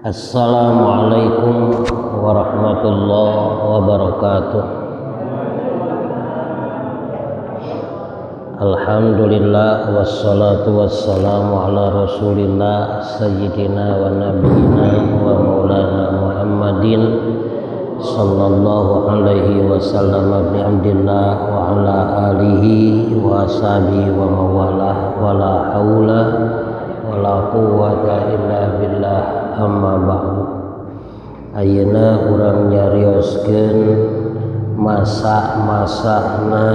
Assalamualaikum warahmatullahi wabarakatuh. Alhamdulillah wassalatu wassalamu ala rasulillah sayyidina wa nabiyina wa maulana Muhammadin sallallahu alaihi wasallam bi hamdillah wa ala alihi wa ashabihi wa mawalah wa la haula wa la quwwata illa billah. Amma ba'du. Ayeuna urang nyarioskeun masa-masana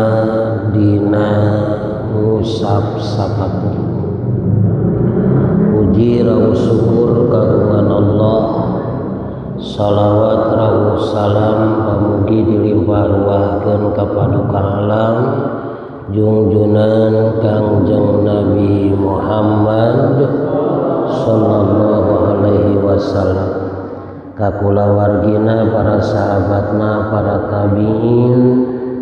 dina ngusap sapatu. Puji rawu syukur kagungan Allah, salawat rawu salam pamugi dilimpah ruahkeun ka paduka alam junjunan Kangjeng Nabi Muhammad sallallahu alaihi wasallam, ka kulawargina, para sahabatna, para tabi'in,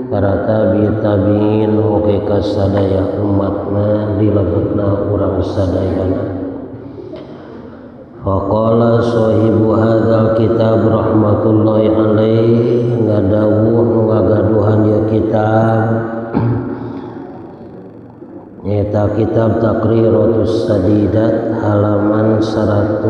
para tabi'in oge ka sadaya umatna dilebetna urang sadayana. Faqala sahibu hadzal kitab rahmatullahi alaihi, ngadawuh nu ngagaduhan ieu kitab nyata kitab Taqriratus Sadidat halaman 138.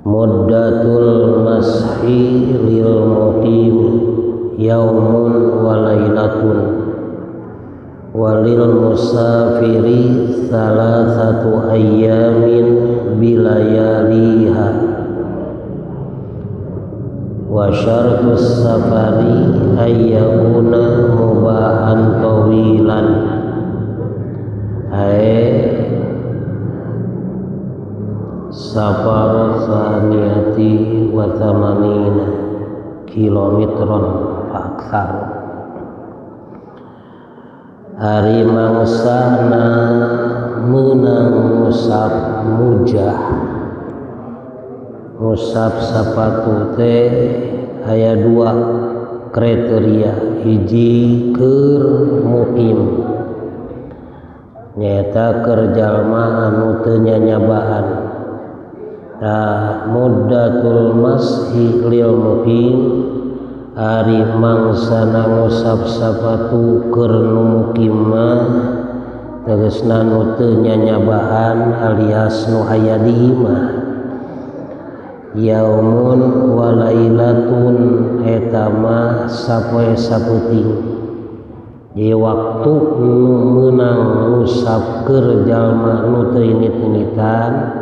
Muddatul mashi lil muqim yaumun wa lailatun walil musafiri salasatu ayyamin bilayaliha wa syartus safari ayyakuna mubahan tawilan. Safar saniyati wa thamanina kilometron faksar. Hari mangsana menang musab mujah. Musab sapatu teh aya dua kriteria, hiji keur mukim nyata keur jalma anu teu nyanyabaan. Muddatul mashi lil mukim ari mangsana ngusap sapatu keur nu mukim mah tegasna nu teu nyanyabaan alias nu aya di imah. Yaumun wa lailatun eta mah sapoe sapeuting. Jadi waktu nu meunang ngusap keur jalma nu teu init-initan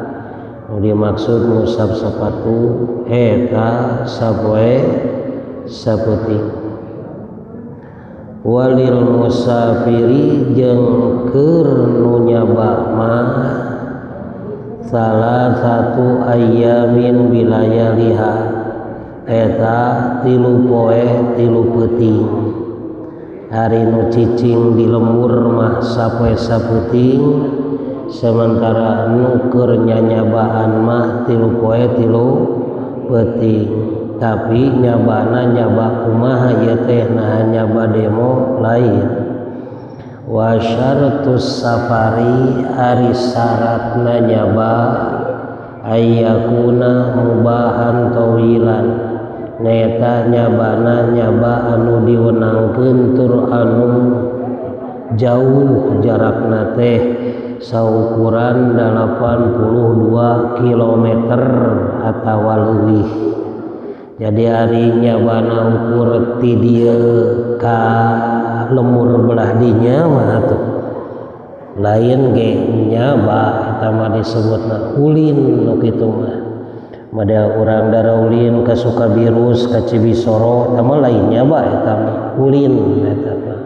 nu dimaksud ngusap sapatu eta sapoe sapeuting. Walil musafiri jeung keur nu nyaba mah salah satu ayyamin bilayaliha eta 3 poe 3 peuting. Hari nu cicing di lembur mah sapoe sapeuting, sementara nu keur nyanyabaan mah 3 poe 3 peuting. Tapi nyabana nyaba kumaha ieu teh, nah nyaba demo lain. Wa syartus safari ari syaratna nyaba ayyakuna mubahan tawilan, neta nyabana nyaba anu diwenangkeun tur anu jauh jarakna teh saukuran 82 km atawa leuwih. Jadi ari nyabana ukur ti dieu ka lemur belah dinya mah atuh lain ge nyaba eta mah disebutna ulin nu kitu mah. Mada urang dara ulin ka Sukabirus ka Cibisoro eta mah lain nyaba eta mah ulin eta mah.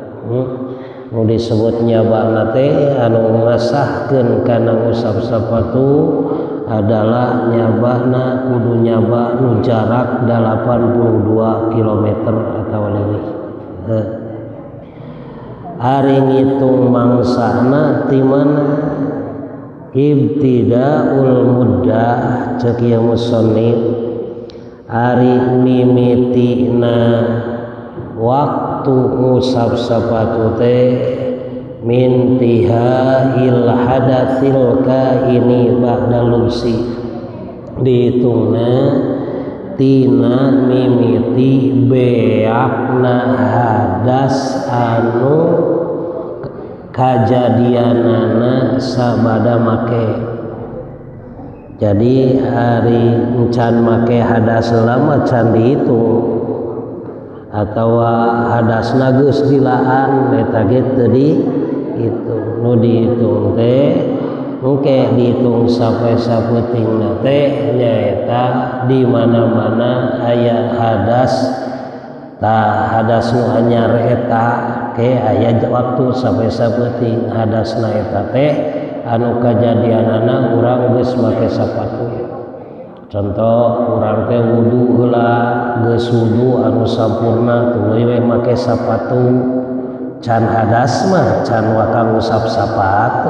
Nu disebut nyabana teh anu ngasahkeun kana ngusap sapatu adalah nyabana kudu nyaba nu jarak 82 km atawa leuwih. Ari ngitung mangsana ti mana ibtidaul muddah cek ieu musannif ari mimitina waktu ngusap sapatu teh min tihail hadatsil kaini ba'da lubsi dihitungna tina mimiti beakna hadas anu kajadianana sabada make. Jadi hari encan make hadas lama can dihitung atau hadasna geus dilaan eta ge teu dihitung. Nu dihitung teh engke dihitung sampai sapetingna teh nyaeta di mana-mana aya hadas tah hadas nu anyar eta ke aya waktu sampai sapeting hadasna eta teh anu kajadianana urang geus make sapatu. Contoh urang teh wudu heula geus wudu anu sampurna tuluy we make sapatu can hadas mah can wakang ngusap sapatu.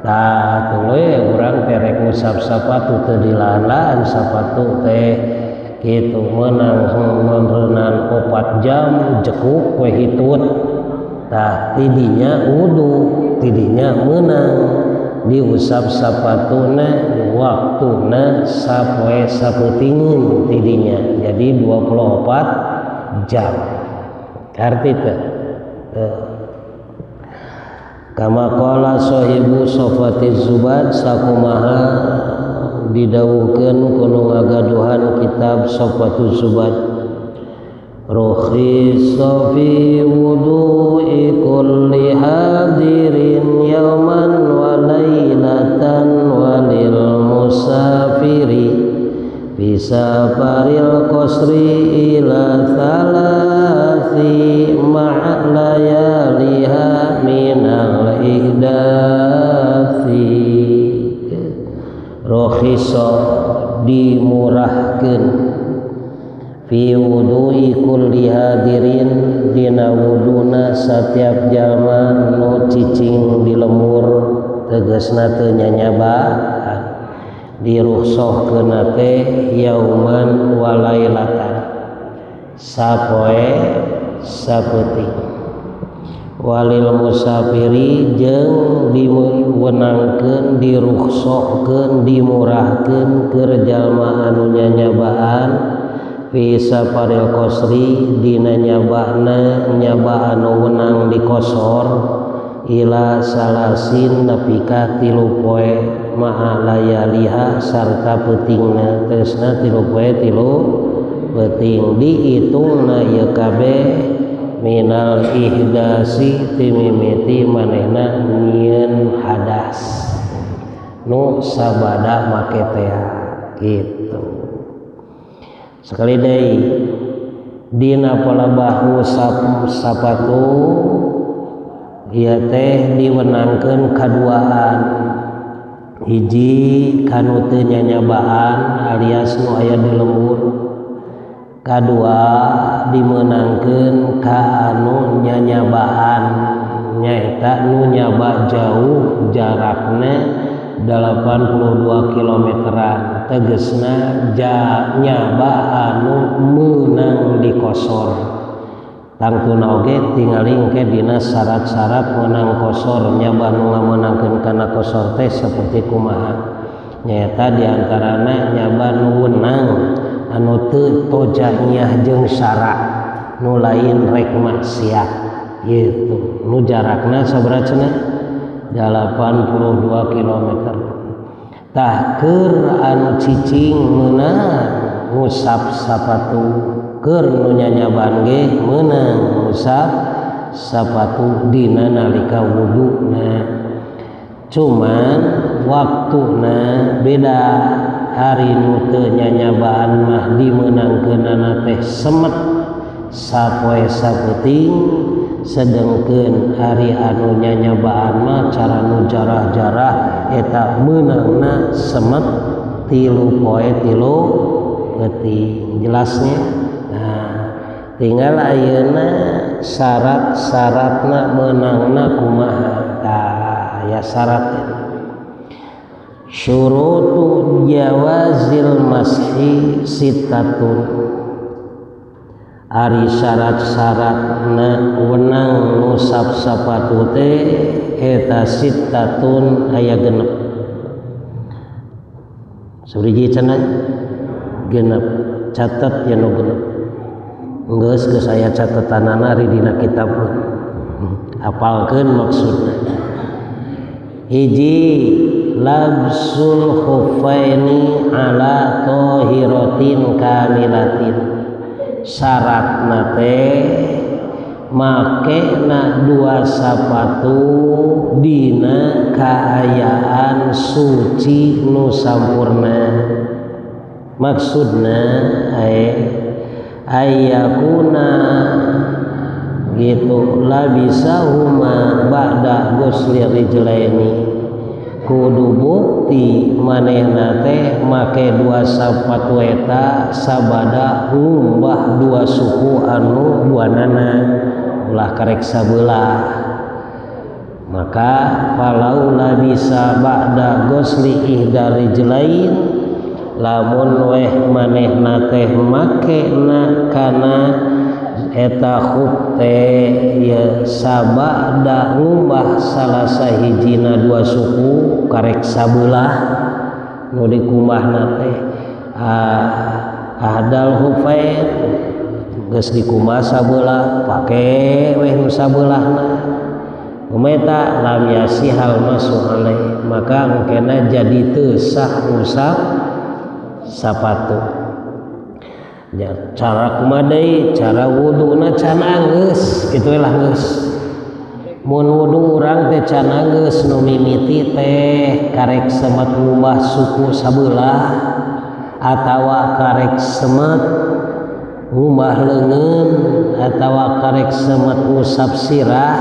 Tah tuluy urang teh rek ngusap sapatu teu dilaan sapatu teh kitu meunang meunreunaan 4 jam jekuk we hitut. Tah tidinya wudu tidinya meunang diusap sapatuna waktuna sapoe sapeutingeun tidinya jadi 24 jam arti teh kama qala sahibu Sofatiz Zubad sakumaha didawuhkeun kuno ngagaduhan kitab Sofatuz Zubad rukhisa fi wudu'i kulli hadirin yawman wa laylatan walil musafiri bisa paril qasri ila thalathi ma'layaliha minal ihdathi. Rukhisa dimurahkeun fi wudu'i kulli hadirin dina wuduna setiap jalma nu cicing di lemur tegasna teu nyanyabaan dirukhsahkeun teh yauman wa lailatan sapoe sapeuting walil musafiri jeung diweunangkeun dirukhsahkeun dimurahkeun keur jalma anu nyanyabaan fi safaril qasri dina nyabana nyaba anu wenang di kosor ila salasin nepi ka 3 poe ma'a layaliha sarta peutingna teusna 3 poe 3 peuting diitungna ieu kabeh minal ihdasi timimiti manehna nyieun hadas nu sabada make teh kitu. Sekali deui dina palabah ngusap sapatu ieu teh diwenangkeun kaduaan hiji kanu teu nyanyabaan alias nu aya di lembur kadua dimeunangkeun ka anu nyanyabaan nyaeta nu nyaba jauh jarakna 82 kilometeran tegesna nyaba anu meunang di kosor tangtuna oge tingali engke dina syarat-syarat meunang kosor nyaba nu ngameunangkeun kana kosor teh saperti kumaha nyaeta diantarana nyaba nu weunang anu teu tojaiyah jeung syara nu lain rek maksiat gitu nu jarakna sabaraha cenah 82 km. Tah keur anu cicing meunang ngusap sapatu keur nu nyanyabaan ge meunang ngusap sapatu dina nalika wuduna. Cuman waktuna beda hari nu teu nyanyabaan mah dimeunangkeunana teh semet sapoe sapeuting sedengkeun hari anu nyanyabaan mah cara nu jarah-jarah eta meunangna semet 3 poe 3 peuting jelasnya. Nah tinggal ayeuna syarat-syaratna meunangna kumaha tah aya syaratna syurutu jawazil mashi sittatun ari syarat-syaratna wenang nusap sapatu teh eta sittatun aya genep sabriji cenah genep catet ya nu genep geus aya catetanana ari dina kitab hafalkeun maksudna hiji labsul khuffaini ala tahiratin kamilatin syaratna teh makena dua sapatu dina kaayaan suci nu sampurna maksudna ayakuna gitu labisahuma ba'da ghusli rijlaini kudu bukti manehna teh make dua sapatu eta sabada ngumbah dua suku anu duanana ulah karek sabelah maka falaula bisa ba'da ghusli ihda rijlain lamun weh manehna teh makena kana eta khuf teh ya sabada ngumbah salah sahijina dua suku karek sabelah nu dikumbahna teh ahdal hufain geus dikumbah sabelah pake weh nu sabelahna umeta lam yasihal masu alaih maka engkena jadi teu sah ngusap sapatu ya, cara kumadai cara wuduna can anggeus kitu lah geus mun wudu urang teh can anggeus nu mimiti teh karek semet ngubah suku sabelah atawa karek semet ngubah leungeun atawa karek semet ngusap sirah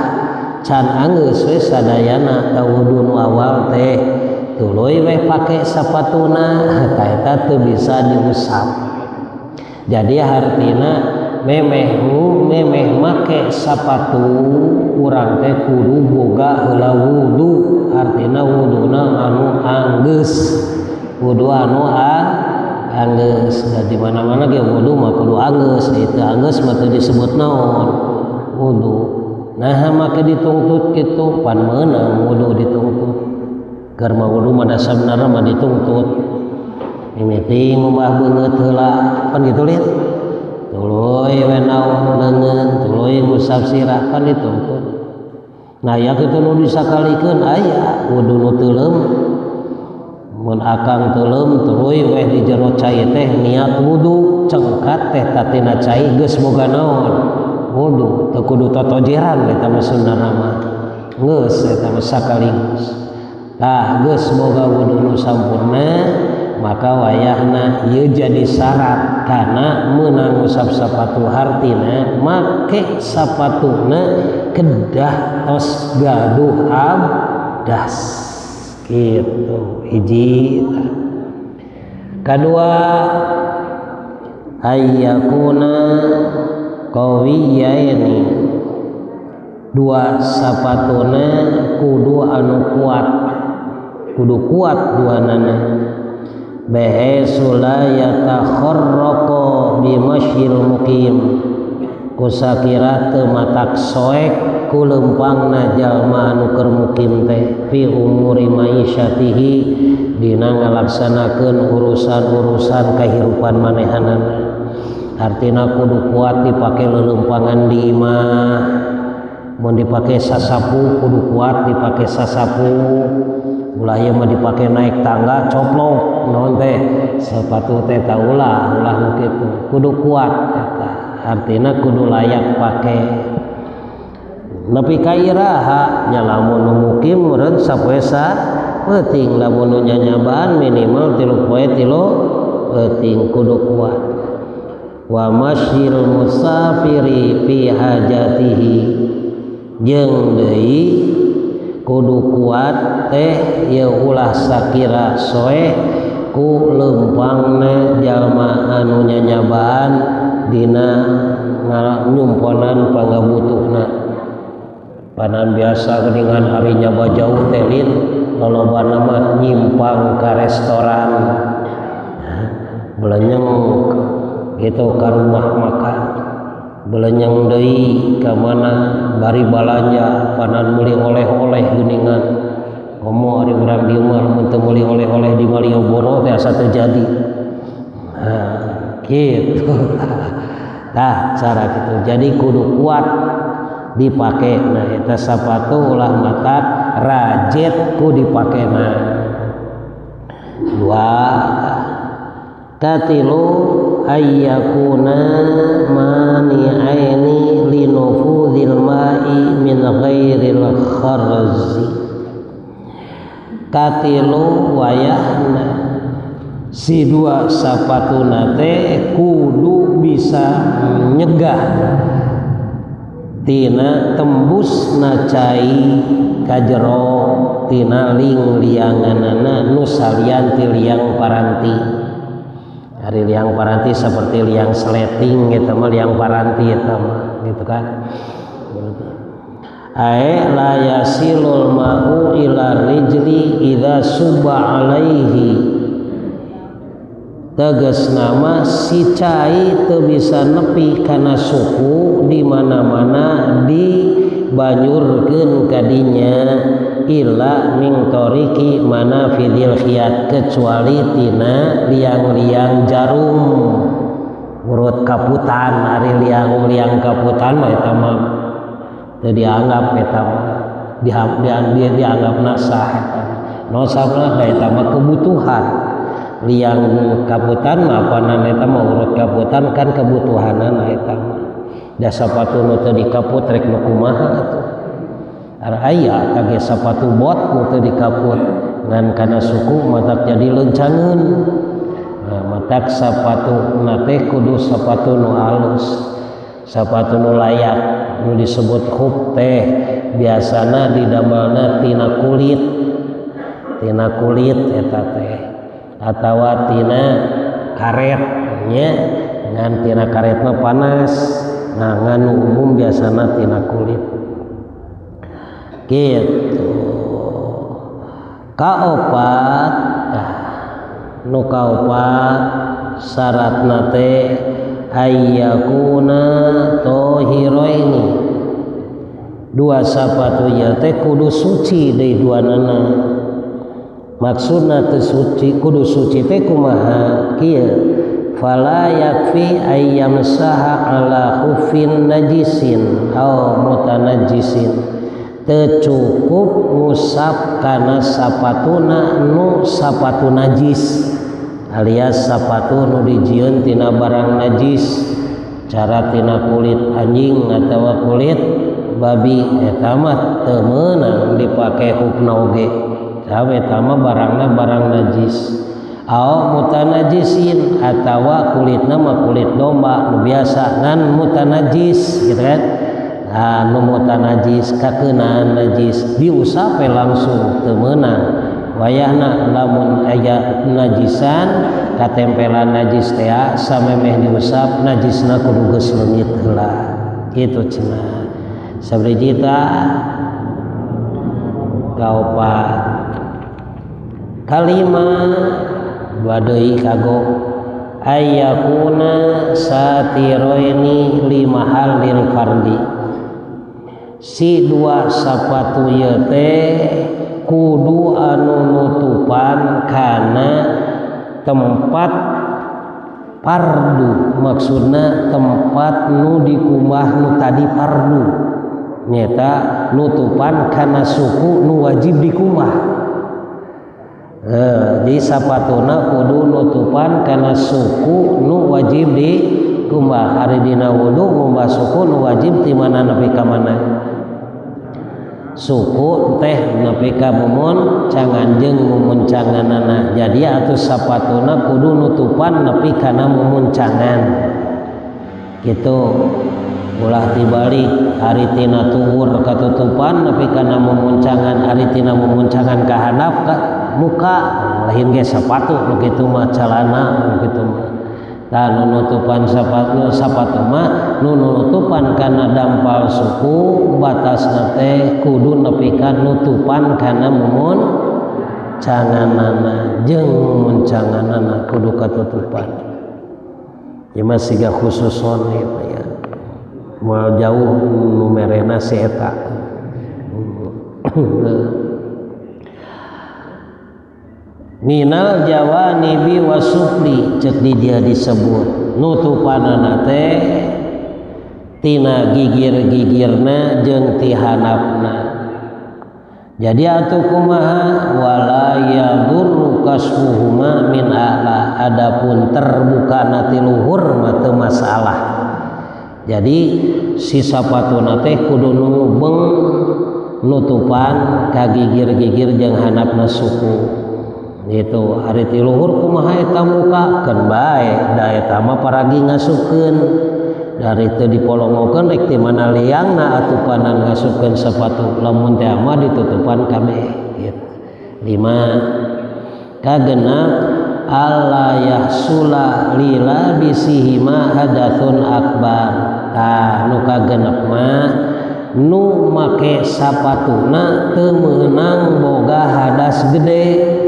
can anggeus we sadayana ta wudu nu awal teh tuluy we pake sapatuna eta teu bisa diusap jadi artina memeh make sapatu urang teh kudu boga heula wudu artina wuduna anu anggeus wudu anu anggeus di mana-mana ge wudu mah kudu anggeus itu anggeus mah teu disebut naon wudu nah make dituntut kitu pan meunang wudu dituntut keur mah wudu mah dasarna mah dituntut mimiti ngubah beungeut heula pan kitu liat tuluy we naon leungeun tuluy ngusap sirah kan dituntut nah ya kitu nu disakalikeun aya wudu nu teuleum mun akang teuleum tuluy weh di jero cai teh niat wudu cengkat teh tatina cai geus boga naon wudu teu kudu totojeran eta mah sunnahna mah geus eta mah sakaligus tah geus boga wudu nu sampurna maka wayahna ieu jadi syarat kana meunang ngusap sapatu hartina make sapatuna kedah tos gaduh abdas gitu hiji kadua ayyakuna qawiyaini dua sapatuna kudu anu kuat kudu kuat duanana bahesula yatakharraqa bimasyil muqim kusakira teu matak soek ku leumpangna jalma anu keur mukim teh fi umuri maisyatihi dina ngalaksanakeun urusan-urusan kahirupan manehanana artina kudu kuat dipake lelempangan di imah mun dipake sasapu kudu kuat dipake sasapu ulah ieu mah dipake naik tangga coplok naon teh sepatu teh ulah nu kitu kudu kuat eta artina kudu layak pake nepi ka iraha nya lamun nu mukim meureun sapoe saeuting lamun nu nyanyabaan minimal 3 poe 3 euting kudu kuat wa masyil musafiri fi hajatihi jeung deui kudu kuat teh ye ulah sakira soe ku leumpangna jalma anu nyanyabaan dina nyumponan pangabutuhna panan biasa geuningan hari nyaba jauh teh lin lolobana mah nyimpang ka restoran belenyeng gitu ka rumah makan belenyang deui ka mana bari balanja panan meuli oleh-oleh geuningan komo ari urang dieu mah mun teu meuli oleh-oleh di Malioboro teh asa teu jadi. Gitu. Tah cara kitu. Jadi kudu kuat dipake. Nah eta sapatu ulah mata rajet ku dipakena. Dua katilu ayyakuna mani'aini linufudhil ma'i min ghairil kharzi. Katilu wayahna si dua sapatuna teh kudu bisa nyegah tina tembusna cai kajero tina liang-lianganana nu salian ti liang paranti. Ari liang paranti seperti liang sleting eta mah liang paranti eta mah gitu kan. Ai la yasilul ma'u ila rijli idza suba alaihi. Tegas nama si cai teu bisa nepi kana suku di mana-mana dibanyurkeun kadinya illa ming toriki mana fidil khiyat kecuali tina liang-liang jarum urut kaputan. Ari liang-liang kaputan mah eta mah teu dianggap eta mah dianggap nasah eta no sabna eta mah kebutuhan. Liang kaputan mah apana eta mah urut kaputan kan kebutuhanana eta mah. Da sapatu nu teu dikaput rek nu kumaha atuh. Aya kage sapatu bot nu teu dikaput ngan kana suku matak jadi leuncangeun. Nah, matak sapatu na teh kudu sapatu nu alus, sapatu nu layak, nu disebut khuf teh biasana didamelna tina kulit eta teh atawa tina karet nya ngan tina karet mah panas. Nah ngan umum biasana tina kulit gitu. Kaopat nu kaopat syaratna teh ayyakuna tahiraini dua sapatu ya teh kudu suci deui duanana. Maksudna teu suci kudu suci teh kumaha kieu fala yakfi ayyam saha ala khufin najisin aw mutanajjisin. Teu cukup ngusap kana sapatuna nu sapatu najis alias sapatu nu dijieun tina barang najis cara tina kulit anjing atawa kulit babi eta mah teu meunang dipake hukna oge. Eta mah barangna barang najis. Aw mutanajisin atawa kulitna mah kulit domba nu biasa ngan mutanajis gitu kan. Nah, nu mutanajis kakeunaan najis diusap langsung teu meunang. Wayahna lamun aya najisan katempelan najis teh samemeh diusap najisna kudu geus leungit heula. Kitu cenah. Sabari kaopat kalima dua deui kago ayyakuna satiroini limahal lil fardi. Si dua sapatu ieu teh kudu anu nutupan kana tempat fardu. Maksudna tempat nu dikumah nu tadi fardu nyata nutupan kana suku nu wajib dikumah. Jadi sapatuna kudu nutupan kana suku nu wajib dikumah. Ari dina wudu ngumbah suku nu wajib ti mana nepi ka mana. Suku teh nepi ka mumun canganjeung mumuncanganana. Jadi atuh sapatuna kudu nutupan nepi kana mumuncangan. Kitu. Ulah dibalik ari tina tuhur katutupan nepi kana mumuncangan, ari tina mumuncangan ka handap ka muka lain ge sapatu nu kitu mah calana nu kitu mah. Tah nu nutupan sapatu mah nu nutupan kana dampal suku batasna teh kudu nepi ka nutupan kana mumuncanganana jeung mumuncanganana kudu katutupan. Ieu mah siga khususon gitu ya. moal jauh numerena si eta minal jawanibi wasufli cek di dia disebut nutupanana teh tina gigir-gigirna jeung ti hanapna. Jadi atuh kumaha wala yadurru kasfuhuma min a'la, adapun terbuka nati luhur mah teu masalah. Jadi si sapatuna teh kudu nubeng nutupan ka gigir-gigir jeung hanapna suku. Gitu ari ti luhur kumaha eta mukakeun bae, da eta mah paragi ngasupkeun. Dari itu dipolongokeun rek ti mana liangna atupanan ngasupkeun sepatu lamun teh mah ditutupan kabeh gitu. 5 kagenap alla yahsula lila bisihima hadatsun akbar. Tah nu kagenep mah nu make sapatuna teu meunang boga hadas gede.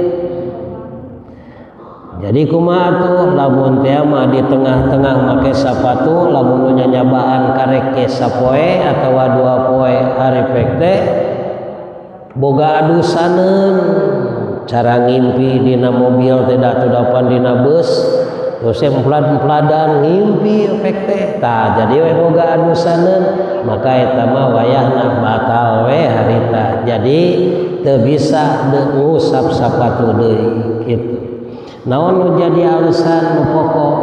Jadi kumaha tuh lamun teh mah di tengah-tengah make sepatu lamun nyanyabaan karek ke sapoe atawa 2 poe arepek teh boga adusaneun cara ngimpi dina mobil teh datudapan dina bus terus emplat-empladan ngimpi efek teh tah jadi we boga adusaneun maka eta mah wayahna batal we harita jadi teu bisa ngusap sapatu deui kitu. Naon nu jadi alasan nu pokok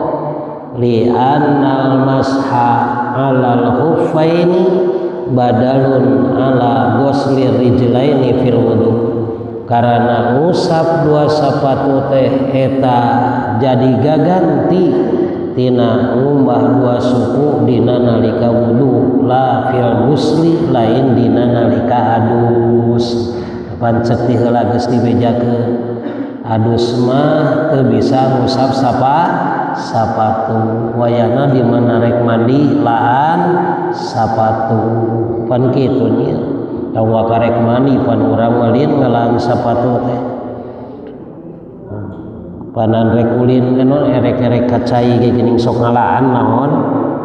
li annal masha alal khuffaini badalun ala ghusli rijlaini fil wudu. Karena ngusap 2 sapatu teh eta jadi gaganti tina ngumbah 2 suku dina nalika wudu la fil ghusli lain dina nalika adus. Kapan cek ti heula geus dibejakeun adus mah teu bisa ngusap sapatu wayahna di mana rek mandi laan sapatu pan kitu nya tawa karek mandi pan urang malin ngalaan sapatu teh panan rek ulin anu erek-erek kacai ge geuning sok ngalaan naon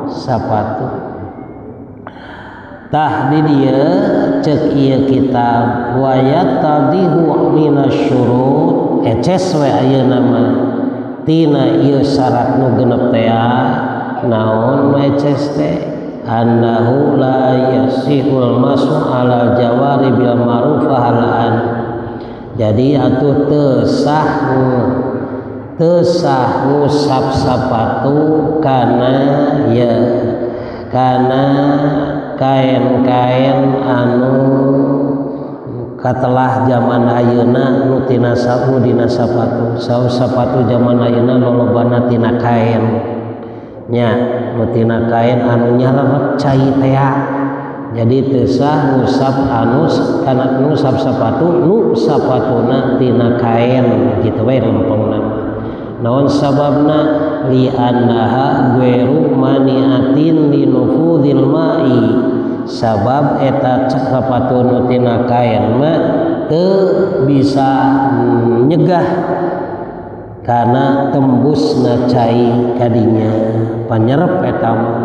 sapatu. Tah di dieu ceuk ieu kitab wa yatadihu minasyurut eces we ayeuna mah tina ieu syarat nu genep teh naon eces teh annahu la yasihul masu ala jawari bil ma'ruf halaan. Jadi atuh teu sah ngusap sapatu kana kain-kain anu katelah zaman ayeuna nu tina dina sapatu sapatu zaman ayeuna lolobana tina kain nya nu tina kain anu nyarep cai teh jadi teu sah ngusap anus kana ngusap sapatu nu sapatuna tina kain kitu we lempengna. Naon sababna li annaha ghairu maniatin li nufudil ma'i sabab eta sapatu nu tina kain mah teu bisa nyegah kana tembusna cai kadinya panyerep eta mah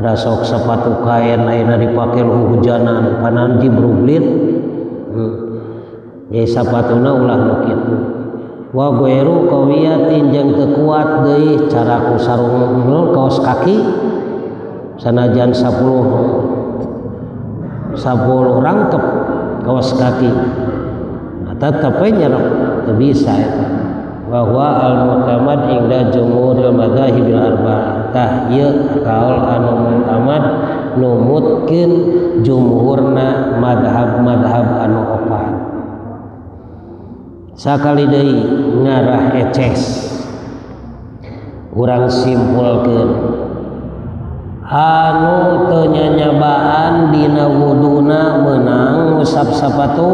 rasok sepatu kain ayeuna dipake hujanan panan jibruglit jadi sapatuna ulah nu kitu. Wa ghairu qawiyatin jeung teu kuat deui cara ku sarung kaos kaki sanajan 10 rangkep kaos kaki tetep nyerep teu bisa eta wa huwa al mu'tamad inda jumhuril madzahibil arba'ah tah ieu kaul anu mu'tamad numutkeun jumhurna madhab anu opat. Sakali deui ngarah eces urang simpulkeun anu teu nyanyabaan dina wuduna meunang ngusap sapatu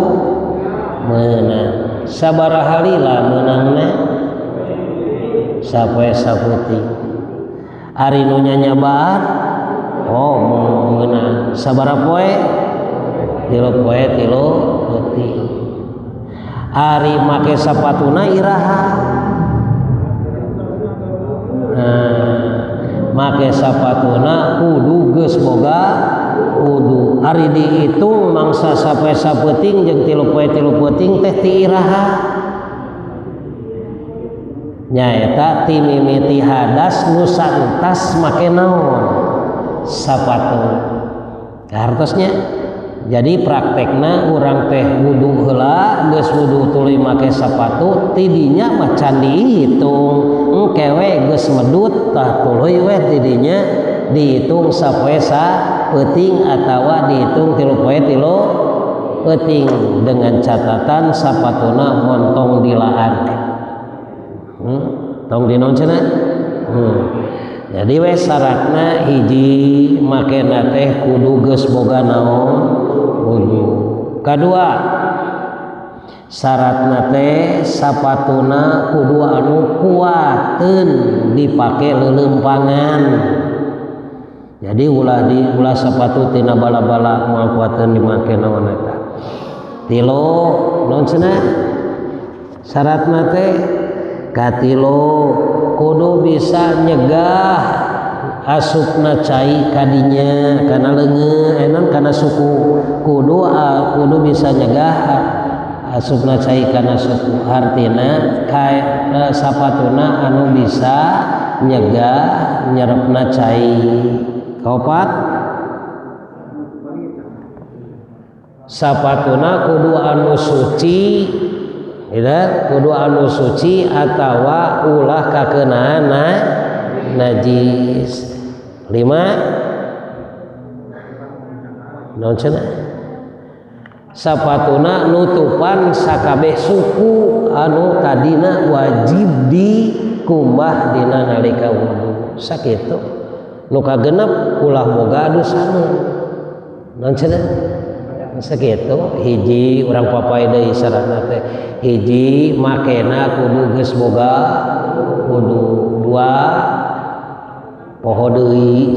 meunang sabaraha lila meunangna sapoe saputi ari nu nyanyabaan meunang sabaraha poe 3 poe 3 peuting ari make sapatuna iraha make sapatuna kudu geus boga wudu. Ari dihitung mangsa sapoe sapeuting jeung 3 poe 3 peuting teh ti iraha nyaeta ti mimiti hadas nu santas make naon sapatu hartosnya. Jadi praktekna urang teh wudu heula geus wudu tuluy make sapatu tidinya mah can dihitung engke we geus medut tah tuluy we tidinya dihitung sapoe sapeuting atawa dihitung 3 poe 3 peuting dengan catatan sapatuna montong dilaan. Tong dinaon cenah? Jadi we syaratna hiji makena teh kudu geus boga naon wudu. Kadua syaratna teh sapatuna kudu anu kuateun dipake leuleumpangan. Jadi ulah sapatu tina bala-bala moal kuateun dimake naon eta. 3 naon cenah? Syaratna teh katilo kudu bisa nyegah asupna cai kadinya kana leungeuh enon kana suku kudu bisa nyegah asupna cai kana suku artina sapatuna anu bisa nyegah nyerepna cai. Kaopat sapatuna kudu anu suci kudu anu suci atawa ulah kakeunaan najis. 5 naon cenah? Sapatuna nutupan sakabeh suku anu tadina wajib dikumbah dina nalika wudu sakitu. Nu kagenep ulah boga adusaneun. Naon cenah? Sakitu hiji urang papai deui syaratna teh hiji makena kudu geus boga wudu. 2 poho deui.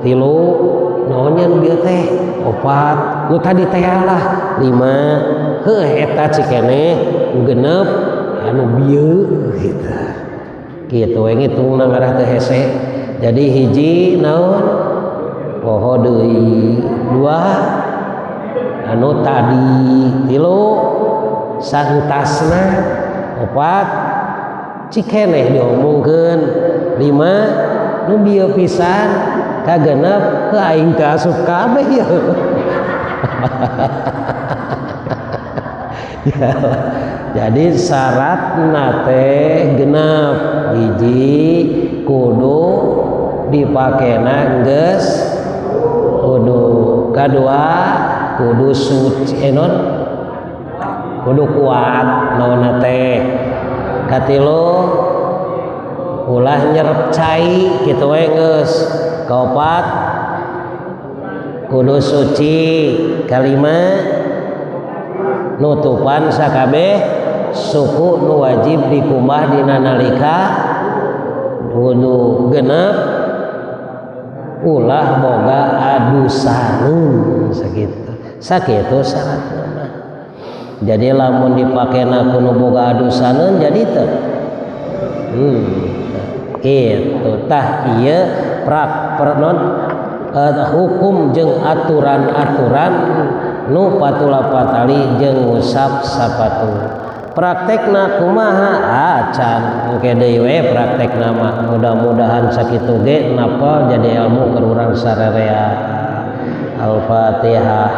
3 naonnya nu bieu teh? 4 nu tadi teh lah. 5 heuh eta cikeneh 6 anu bieu kitu we ngitungna ngarah teh hese. Jadi hiji naon poho deui. 2 anu tadi. 3 santasna. 4 cikeneh diomongkeun. 5 nu bieu pisan kagenep ke aing teh asup kabeh ya. Jadi syaratna teh genep. Hiji kudu dipakena geus wudu. Kadua kudu suci enon kudu kuat naonna teh. Katilu ulah nyerep cai kitu we geus. Kaopat kudu suci. Kalima nutupan sakabeh suku nu wajib dikumbah dina nalika wudu. Genep ulah boga adusaneun sakitu syaratna. Jadi lamun dipakena kudu boga adusaneun jadi teu kitu tah ieu hukum jeung aturan-aturan nu patula patali jeung ngusap sapatu. Praktekna kumaha? Can engke deui we praktekna mah. Mudah-mudahan sakitu ge napal jadi ilmu keur urang sarerea. Al-Fatihah.